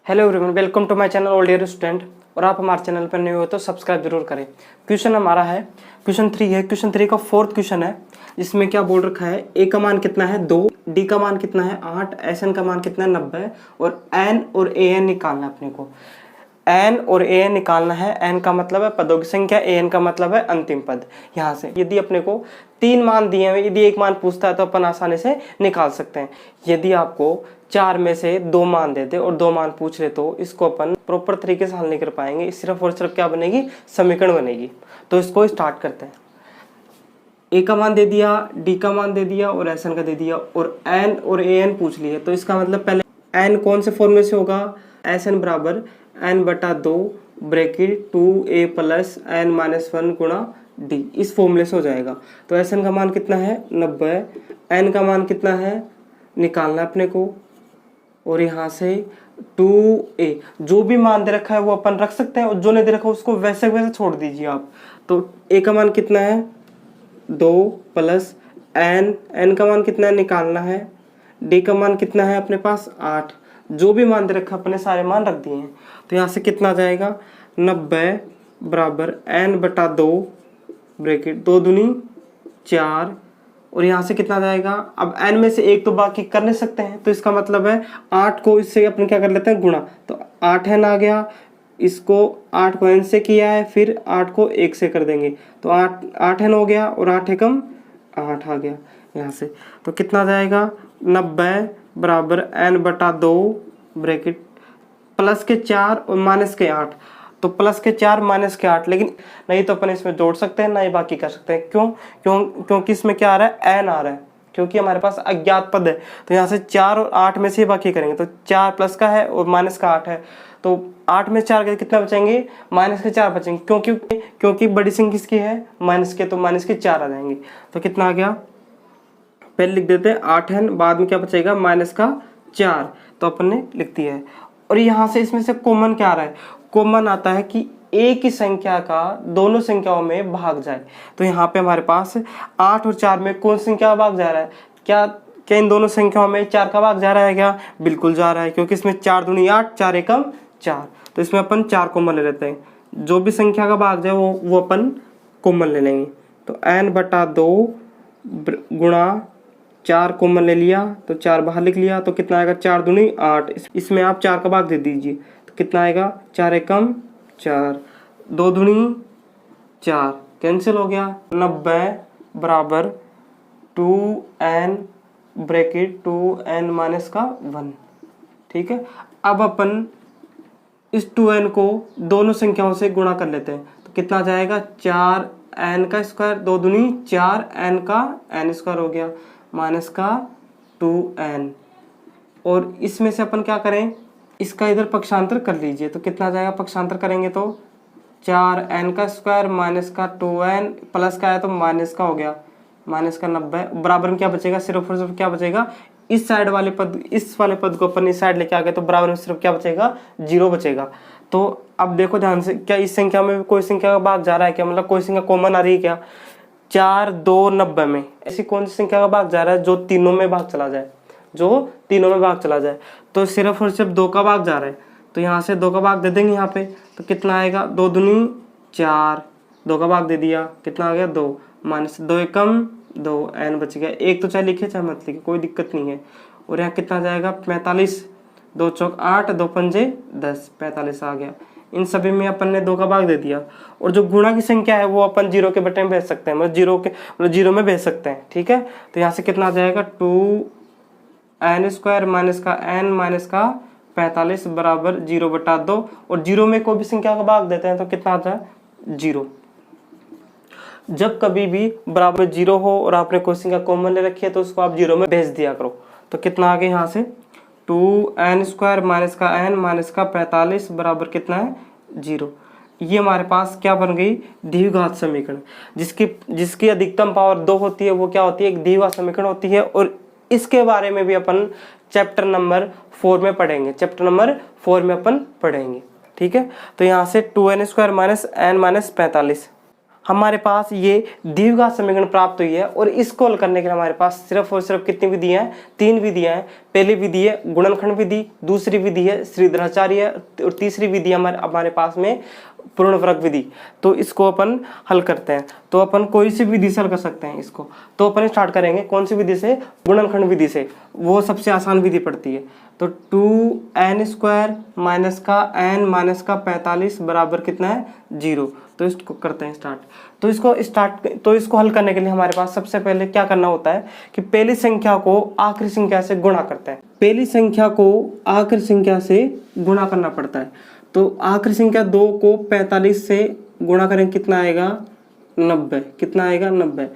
Hello everyone, welcome to my channel all dear student. और आप हमारे चैनल पर नए हो तो सब्सक्राइब जरूर करें। क्वेश्चन हमारा है क्वेश्चन 3 है। क्वेश्चन 3 का फोर्थ क्वेश्चन है, जिसमें क्या बोल रखा है, ए का मान कितना है 2, डी का मान कितना है 8, एस एन का मान कितना है 90 और एन और ए एन निकालना है अपने को। एन और ए एन निकालना है। एन का मतलब है पदों की संख्या, ए एन का मतलब है अंतिम पद। यहाँ से यदि अपने को 3 मान दिए हैं, यदि एक मान पूछता है तो अपन आसानी से निकाल सकते हैं। यदि आपको 4 में से 2 मान देते और 2 मान पूछ ले तो इसको अपन प्रॉपर तरीके से हल नहीं कर पाएंगे। सिर्फ और सिर्फ क्या बनेगी, समीकरण बनेगी। तो इसको स्टार्ट करते हैं। ए का मान दे दिया, डी का मान दे दिया और एस एन का दे दिया और एन और ए एन पूछ लिए। तो इसका मतलब पहले एन कौन से फॉर्म में से होगा, एस एन बराबर एन बटा 2 bracket 2a plus N minus 1 गुणा डी, इस फॉर्मूले से हो जाएगा। तो एस एन का मान कितना है 90, एन का मान कितना है निकालना अपने को। और यहाँ से 2a जो भी मान दे रखा है वो अपन रख सकते हैं और जो नहीं दे रखा उसको वैसे वैसे छोड़ दीजिए आप। तो a का मान कितना है 2 प्लस एन का मान कितना है निकालना है, डी का मान कितना है अपने पास 8। जो भी मान दे रखा अपने सारे मान रख दिए हैं। तो यहाँ से कितना जाएगा 90 बराबर एन बटा 2 ब्रैकेट 2 दूनी 4 और यहाँ से कितना जाएगा, अब n में से एक तो बाकी कर नहीं सकते हैं। तो इसका मतलब है 8 को इससे अपन क्या कर लेते हैं गुणा। तो 8 n आ गया, इसको 8 को n से किया है, फिर 8 को 1 से कर देंगे तो 8 n हो गया और 8 एकम 8 आ गया यहाँ से। तो कितना जाएगा 90 बराबर n बटा 2 ब्रैकेट प्लस के 4 और माइनस के 8। तो प्लस के 4 माइनस के 8, लेकिन नहीं तो अपन इसमें जोड़ सकते हैं ना ही बाकी कर सकते हैं। क्योंकि इसमें क्या आ रहा है, एन आ रहा है, क्योंकि हमारे पास अज्ञात पद है। तो यहाँ से 4 और 8 में से बाकी करेंगे। तो 4 प्लस का है और माइनस का 8 है। तो 8 में 4 के कितना बचेंगे, माइनस के 4 बचेंगे। क्योंकि बड़ी संख्या किसकी है, माइनस के, तो माइनस के 4 आ जाएंगे। तो कितना आ गया, पहले लिख देते हैं 8 है, बाद में क्या बचेगा माइनस का 4, तो अपन ने लिख दिया है। और यहाँ से इसमें से कॉमन क्या आ रहा है, कॉमन आता है कि एक ही संख्या का दोनों संख्याओं में भाग जाए। तो यहाँ पे हमारे पास 8 और 4 में कौन सी संख्या भाग जा रहा है, क्या इन दोनों संख्याओं में 4 का भाग जा रहा है क्या, बिल्कुल जा रहा है, क्योंकि इसमें 4 दूनी 8, 4 एकम 4। तो इसमें अपन 4 कॉमन ले लेते हैं। जो भी संख्या का भाग जाए वो अपन कॉमन ले लेंगे। तो n बटा 2 गुणा 4 कॉमन ले लिया तो 4 बाहर लिख लिया। तो कितना आएगा 4 दूनी 8, इसमें आप 4 का भाग दे दीजिए। तो कितना आएगा 4 एकम 4, 2 दूनी 4, कैंसिल हो गया। 90 बराबर 2n ब्रैकेट 2n माइनस का 1। ठीक है, अब अपन इस 2n को दोनों संख्याओं से गुणा कर लेते हैं। तो कितना जाएगा 4n का स्क्वायर, 2 दूनी 4, n का n स्क्वायर हो गया माइनस का 2n। और इसमें से अपन क्या करें, इसका इधर पक्षांतर कर लीजिए। तो कितना जाएगा, पक्षांतर करेंगे तो 4n का स्क्वायर माइनस का 2n प्लस का है तो माइनस का हो गया, माइनस का 90 बराबर में क्या बचेगा, सिर्फ और सिर्फ क्या बचेगा, इस साइड वाले पद, इस वाले पद को अपन इस साइड लेके आ गए तो बराबर में सिर्फ क्या बचेगा, 0 बचेगा। तो अब देखो ध्यान से, क्या इस संख्या में कोई संख्या का भाग जा रहा है क्या, मतलब कोई संख्या कॉमन आ रही है क्या। 4, 2, 90 में ऐसी कौन सी संख्या का भाग जा रहा है जो तीनों में भाग चला जाए, जो तीनों में भाग चला जाए। तो सिर्फ और सिर्फ 2 का भाग जा रहा है। तो यहाँ से 2 का भाग दे देंगे यहाँ पे। तो कितना आएगा 2 दूनी 4, 2 का भाग दे दिया, कितना आ गया 2 माइनस 2 एकम 2, n बच गया। एक तो चाहे लिखे चाहे मत लिखे, कोई दिक्कत नहीं है। और यहाँ कितना जाएगा 45, 2 चौक 8, 2 पंजे 10, 45 आ गया। इन सभी में अपन ने 2 का भाग दे दिया। और जो गुणा की संख्या है वो अपन 0 के बटन में भेज सकते हैं, मतलब 0 में भेज सकते हैं। ठीक है, तो यहाँ से कितना आ जाएगा 2n स्क्वायर माइनस का n माइनस का 45 बराबर 0 बटा 2। और 0 में कोई भी संख्या का भाग देते हैं तो कितना आता है 0। जब कभी भी बराबर 0 हो और आपने कोई संख्या कॉमन ले रखी है तो उसको आप 0 में भेज दिया करो। तो कितना आ गया यहाँ से 2n स्क्वायर माइनस का n माइनस का 45 बराबर कितना है 0। ये हमारे पास क्या बन गई, द्विघात समीकरण। जिसकी अधिकतम पावर 2 होती है वो क्या होती है, एक द्विघात समीकरण होती है। और इसके बारे में भी अपन चैप्टर नंबर 4 में पढ़ेंगे, चैप्टर नंबर 4 में अपन पढ़ेंगे। ठीक है, तो यहाँ से 2n square minus n minus 45। हमारे पास ये द्विघात समीकरण प्राप्त हुई है और इसको हल करने के लिए हमारे पास सिर्फ और सिर्फ कितनी विधियां हैं, 3 विधियां हैं। पहली विधि है गुणनखंड विधि, दूसरी विधि है श्रीधराचार्य और तीसरी विधि हमारे पास में पूर्ण वर्ग विधि। तो इसको अपन हल करते हैं। तो अपन कोई सी विधि से हल कर सकते हैं इसको। तो अपन स्टार्ट करेंगे कौन सी विधि से, गुणनखंड विधि से, वो सबसे आसान विधि पड़ती है। तो 2n² माइनस का n माइनस का 45 बराबर कितना है 0। तो इसको करते हैं स्टार्ट। तो इसको हल करने के लिए हमारे पास सबसे पहले क्या करना होता है कि पहली संख्या को आखिरी संख्या से गुणा करते हैं। पहली संख्या को आखिरी संख्या से गुणा करना पड़ता है। तो आखिरी संख्या 2 को 45 से गुणा करें कितना आएगा 90। कितना आएगा 90।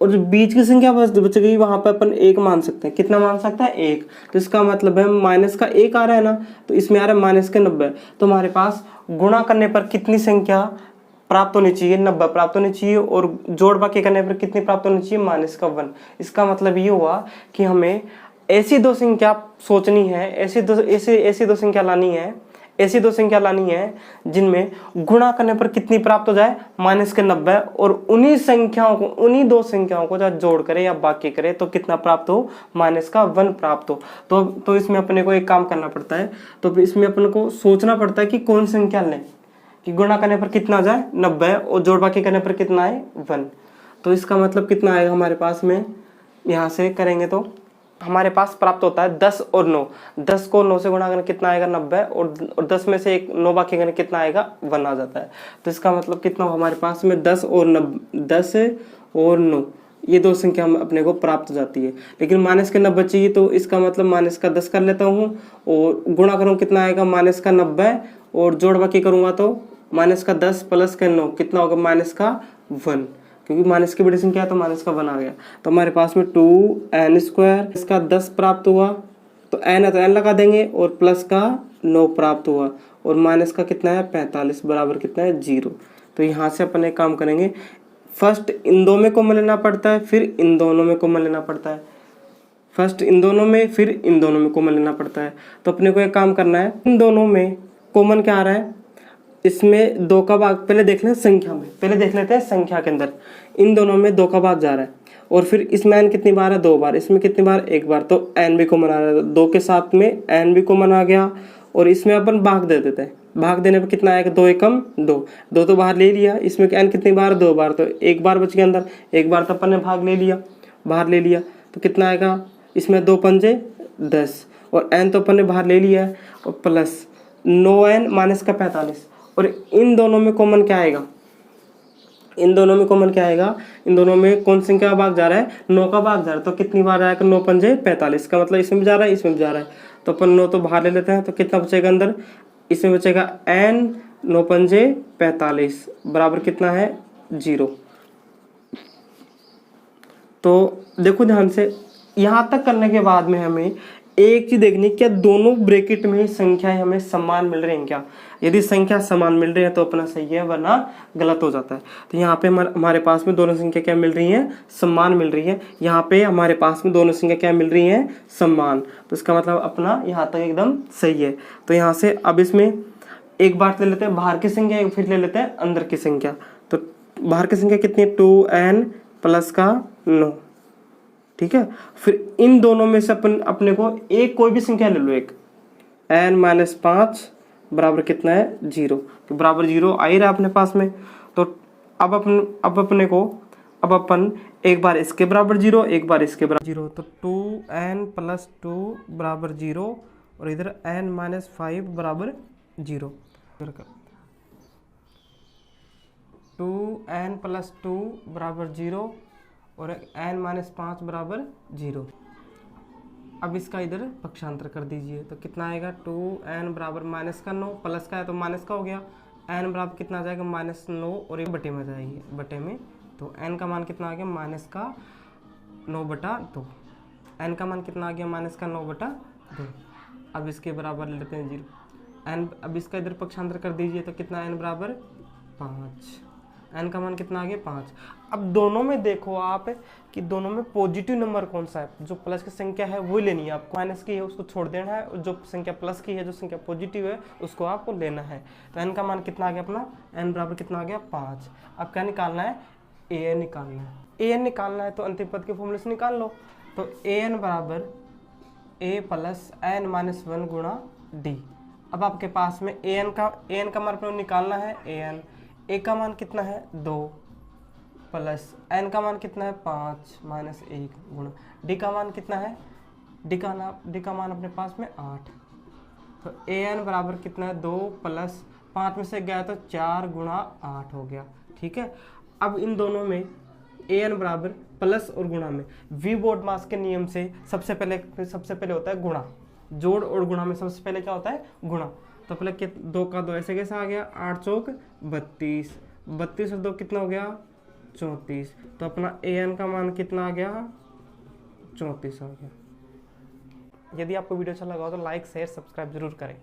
और जो बीच की संख्या बच गई वहां पर अपन 1 मान सकते हैं। कितना मान सकता है 1। तो इसका मतलब है माइनस का 1 आ रहा है ना, तो इसमें आ रहा है माइनस के 90। तो हमारे पास गुणा करने पर कितनी संख्या प्राप्त होनी चाहिए, 90 प्राप्त होनी चाहिए। और जोड़ बाकी करने पर कितनी प्राप्त होनी चाहिए, माइनस का 1। इसका मतलब ये हुआ कि हमें ऐसी दो संख्या सोचनी है, ऐसी दो संख्या लानी है जिनमें गुणा करने पर कितनी प्राप्त हो जाए, माइनस के 90। और उन्हीं दो संख्याओं को जब जोड़ करे या बाकी करे तो कितना प्राप्त हो, माइनस का 1 प्राप्त हो। तो इसमें अपने को एक काम करना पड़ता है। तो इसमें अपने को सोचना पड़ता है कि कौन संख्या लें कि गुणा करने पर कितना आ जाए 90 और जोड़ बाकी करने पर कितना आए 1। तो इसका मतलब कितना आएगा हमारे पास में, यहाँ से करेंगे तो हमारे पास प्राप्त होता है 10 और 9। 10 को 9 से गुणा करने कितना आएगा 90 और 10 में से 9 बाकी करने कितना आएगा 1 आ जाता है। तो इसका मतलब कितना हमारे पास में 10 और 9 ये दो संख्या अपने को प्राप्त हो जाती है। लेकिन माइनस के 90 चाहिए, तो इसका मतलब माइनस का 10 कर लेता हूँ और गुणा करूँ कितना आएगा माइनस का 90 और जोड़ बाकी करूँगा तो माइनस का 10 प्लस का 9 कितना होगा माइनस का 1, क्योंकि माइनस की बड़ी संख्या है तो माइनस का 1 आ गया। तो हमारे पास में 2n² इसका 10 प्राप्त हुआ, तो n है तो n लगा देंगे और प्लस का 9 प्राप्त हुआ और माइनस का कितना है 45 बराबर कितना है 0। तो यहाँ से अपन एक काम करेंगे, फर्स्ट इन दो में कॉमन लेना पड़ता है, फिर इन दोनों में कॉमन लेना पड़ता है। फर्स्ट इन दोनों में फिर इन दोनों में कॉमन लेना पड़ता है। तो अपने को एक काम करना है, इन दोनों में कॉमन क्या आ रहा है, इसमें 2 का भाग पहले देख लें संख्या में, पहले देख लेते हैं संख्या के अंदर। इन दोनों में 2 का भाग जा रहा है और फिर इसमें n कितनी बार है 2 बार, इसमें कितनी बार 1 बार, तो n भी कॉमन आ रहा है। 2 के साथ में n भी कॉमन आ गया और इसमें अपन भाग दे देते हैं। भाग देने पर कितना आएगा 2 एकम 2, 2 तो बाहर ले लिया। इसमें n कितनी बार 2 बार, तो 1 बार बच गया अंदर, 1 बार तो अपन ने भाग ले लिया, बाहर ले लिया। तो कितना आएगा इसमें 2 पंजे 10 और n तो अपन ने बाहर ले लिया है और प्लस 9n माइनस का 45। और इन दोनों में कॉमन क्या आएगा, इन दोनों में कॉमन क्या आएगा, इन दोनों में कौन संख्या का भाग जा रहा है 9 का भाग जा रहा है। तो कितनी बार आएगा 9 पंजे 45 का मतलब इसमें भी जा रहा है इसमें भी जा रहा है। तो अपन 9 तो बाहर ले लेते हैं, तो कितना बचेगा अंदर, इसमें बचेगा n 9 पंजे 45 बराबर कितना है 0। तो देखो ध्यान से, यहाँ तक करने के बाद में हमें एक चीज देखनी, क्या दोनों ब्रैकेट में संख्याएं हमें समान मिल रही हैं क्या। यदि संख्या समान मिल रही है तो अपना सही है, वरना गलत हो जाता है। तो यहाँ पे हमारे पास में दोनों संख्या क्या मिल रही हैं, समान मिल रही है। यहाँ पे हमारे पास में दोनों संख्या क्या मिल रही हैं, समान। तो इसका मतलब अपना यहाँ तक एकदम सही है। तो यहाँ से अब इसमें एक बार ले लेते हैं बाहर की संख्या, फिर ले लेते हैं अंदर की संख्या। तो बाहर की संख्या कितनी, 2n प्लस का 9, ठीक है। फिर इन दोनों में से अपने को एक कोई भी संख्या ले लो, एक n माइनस 5 बराबर कितना है 0। तो बराबर 0 आ ही रहा अपने पास में। तो अब अपन एक बार इसके बराबर 0, एक बार इसके बराबर 0। तो 2n प्लस 2 बराबर 0 और इधर n माइनस 5 बराबर 0। 2n प्लस 2 बराबर 0 और n माइनस 5 बराबर 0। अब इसका इधर पक्षांतर कर दीजिए, तो कितना आएगा 2n बराबर माइनस का 9, प्लस का है तो माइनस का हो गया, n बराबर कितना आ जाएगा माइनस 9 और ये बटे में जाएगी, बटे में। तो n का मान कितना आ गया माइनस का 9/2, n का मान कितना आ गया माइनस का 9/2। अब इसके बराबर लेते हैं 0 n। अब इसका इधर पक्षांतर कर दीजिए, तो कितना n बराबर 5। n का मान कितना आ गया 5। अब दोनों में देखो आप कि दोनों में पॉजिटिव नंबर कौन सा है, जो प्लस की संख्या है वही लेनी है आपको, माइनस की है उसको छोड़ देना है, और जो संख्या प्लस की है, जो संख्या पॉजिटिव है उसको आपको लेना है। तो n का मान कितना आ गया अपना, n बराबर कितना आ गया 5। अब क्या निकालना है, an निकालना है। an निकालना है तो अंतिम पद के फॉर्मूले से निकाल लो। तो an बराबर a प्लस n माइनस 1 गुणा d। अब आपके पास में an का मान अपने निकालना है, a का मान कितना है 2 प्लस n का मान कितना है 5 माइनस 1 गुणा d का मान कितना है, d का मान अपने पास में 8। तो an बराबर कितना है 2 प्लस 5 में से गया तो 4 गुणा 8 हो गया। ठीक है, अब इन दोनों में an बराबर प्लस और गुणा में वी बोर्डमास के नियम से सबसे पहले होता है गुणा। जोड़ और गुणा में सबसे पहले क्या होता है, गुणा। तो पहले 2 का 2 ऐसे कैसा आ गया, 8 चौक 32, 32 और 2 कितना हो गया 34। तो अपना an का मान कितना आ गया 34 आ गया। यदि आपको वीडियो अच्छा लगा हो तो लाइक शेयर सब्सक्राइब जरूर करें।